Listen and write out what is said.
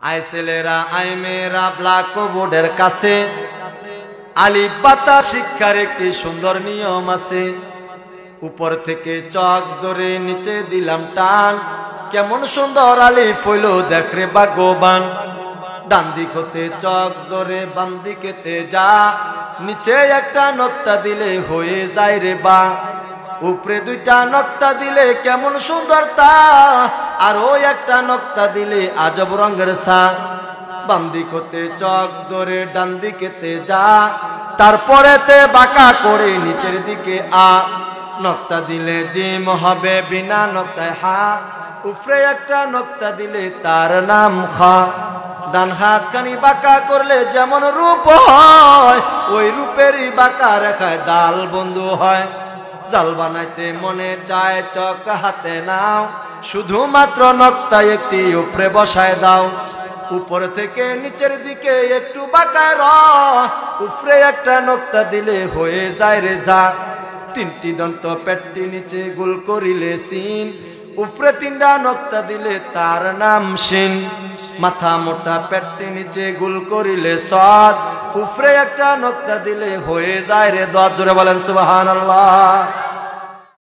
I ছেলেরা I মেয়েরা ব্ল্যাকবোর্ডের কাছে আলিফ বাতা শিক্ষার একটি সুন্দর নিয়ম আছে। উপর থেকে চক ধরে নিচে দিলাম টান, কেমন সুন্দর আলিফ হইল দেখরে ভাগ্যবান। ডান দিক হতে চক ধরে বাম দিকেতে যা, নিচে একটা নক্তা দিলে হয়ে যায় রে বা। উপরে দুইটা নক্তা দিলে কেমন সুন্দর তা, আর ওই একটা নক্তা দিলে আজব রঙের সা। বাম দিক হতে চক ধরে ডান দিকেতে যা, তারপরেতে বাঁকা করে নিচের দিকে আ। নক্তা দিলে জিম হবে বিনা নক্তায় হা, উপরে একটা নক্তা দিলে তার নাম খা। ডান হাত খানি বাঁকা করলে যেমন রূপ হয়, ওই রূপেরই বাঁকা রেখায় দাল বন্ধু হয়। জাল বানাইতে মনে চায় চক হাতে নাও, শুধুমাত্র নক্তা একটি উপরে বসায় দাও। উপর থেকে নিচের দিকে একটু বাঁকায় র, উপরে একটা নক্তা দিলে হয়ে যায় রে যা। তিনটি দন্ত পেটটি নিচে গোল করিলে সিন, উপরে তিনটা নক্তা দিলে তার নাম শিন। মাথা মোটা পেটটি নিচে গোল করিলে সদ, উপরে একটা নক্তা দিলে হয়ে যায় রে দদ। জোরে বলেন সুবহানাল্লাহ।